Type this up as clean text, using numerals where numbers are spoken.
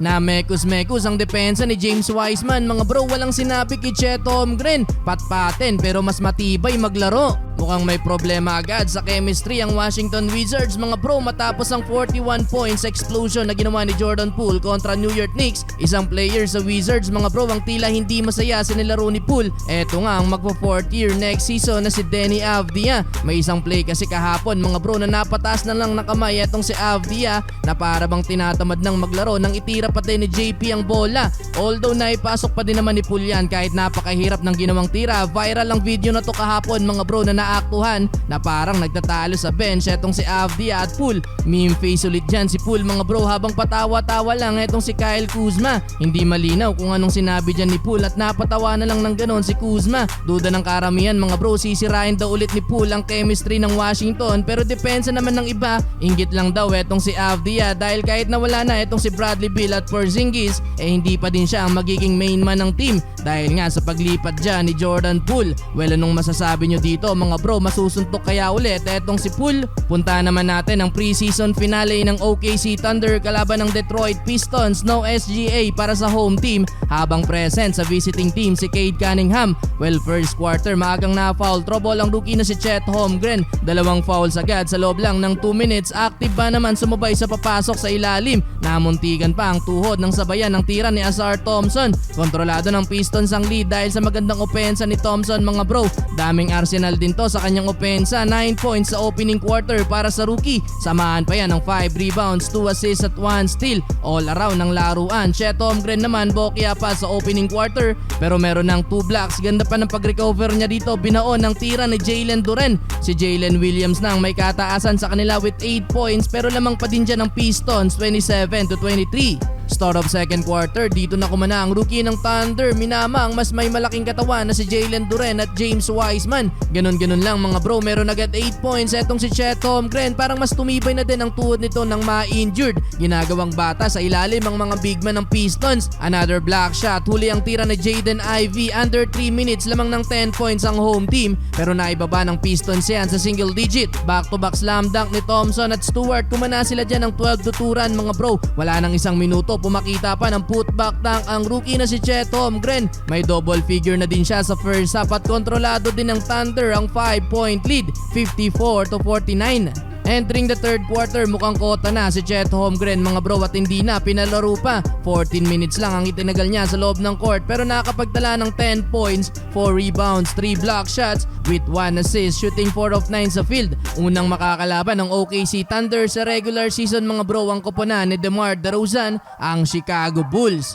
Mekos ang depensa ni James Wiseman. Mga bro, walang sinabi kay Chet Holmgren. Patpaten pero mas matibay maglaro. Mukhang may problema agad sa chemistry ang Washington Wizards mga bro matapos ang 41 points explosion na ginawa ni Jordan Poole kontra New York Knicks. Isang player sa Wizards mga bro ang tila hindi masaya sa nilaro ni Poole. Eto nga ang magpo 4th year next season na si Deni Avdija. May isang play kasi kahapon mga bro na napataas na lang ng kamay etong si Avdija na para bang tinatamad ng maglaro nang itira pa din ni JP ang bola. Although naipasok pa din naman ni Poole yan kahit napakahirap ng ginawang tira. Viral ang video na to kahapon mga bro na naaktuhan na parang nagtatalo sa bench etong si Avdija at Poole. Meme face ulit dyan si Poole mga bro habang patawa-tawa lang etong si Kyle Kuzma. Hindi malinaw kung anong sinabi dyan ni Poole at napatawa na lang ng ganon si Kuzma. Duda ng karamihan mga bro, sisirain daw ulit ni Poole ang chemistry ng Washington pero depensa naman ng iba, inggit lang daw etong si Avdija dahil kahit nawala na etong si Bradley Beal at Porzingis hindi pa din siya ang magiging main man ng team dahil nga sa paglipat dyan ni Jordan Poole. Well, anong masasabi nyo dito mga bro, masusuntok kaya ulit etong si Poole? Punta naman natin ang preseason finale ng OKC Thunder kalaban ng Detroit Pistons. No SGA para sa home team habang present sa visiting team si Cade Cunningham. Well, first quarter maagang na-foul trouble ang rookie na si Chet Holmgren. 2 fouls agad sa loob lang ng 2 minutes. Active ba naman sumabay sa papasok sa ilalim. Namuntikan pa ang tuhod ng sabayan ng tira ni Ausar Thompson. Kontrolado ng Pistons ang lead dahil sa magandang opensa ni Thompson mga bro. Daming arsenal din to sa kanyang opensa. 9 points sa opening quarter para sa rookie. Samahan pa yan ng 5 rebounds, 2 assists at 1 steal. All around ng laruan. Chet Holmgren naman bokya pa sa opening quarter pero meron ng 2 blocks. Ganda pa ng pag-recover niya dito. Binaon ng tira ni Jalen Duren. Si Jalen Williams na ang may kataasan sa kanila with 8 points pero lamang pa din dyan ng Pistons 27-23. Start of second quarter, dito na kumana ang rookie ng Thunder. Minama ang mas may malaking katawan na si Jalen Duren at James Wiseman. Ganon-ganon lang mga bro, meron agad 8 points etong si Chet Holmgren. Parang mas tumibay na din ang tuhod nito ng ma-injured. Ginagawang bata sa ilalim ang mga big man ng Pistons. Another block shot, huli ang tira ni Jaden Ivey. Under 3 minutes lamang ng 10 points ang home team pero naibaba ng Pistons yan sa single digit. Back-to-back slam dunk ni Thompson at Stewart. Kumana sila dyan ng 12 tuturan mga bro. Wala nang isang minuto, pumakita pa ng putback dunk ang rookie na si Chet Holmgren. May double figure na din siya sa first half at kontrolado din ng Thunder ang 5-point lead, 54-49. Entering the third quarter, mukhang kota na si Chet Holmgren mga bro at hindi na pinalaro pa. 14 minutes lang ang itinagal niya sa loob ng court pero nakakapagtala ng 10 points, 4 rebounds, 3 block shots with 1 assist, shooting 4 of 9 sa field. Unang makakalaban ng OKC Thunder sa regular season mga bro ang koponan ni DeMar DeRozan, ang Chicago Bulls.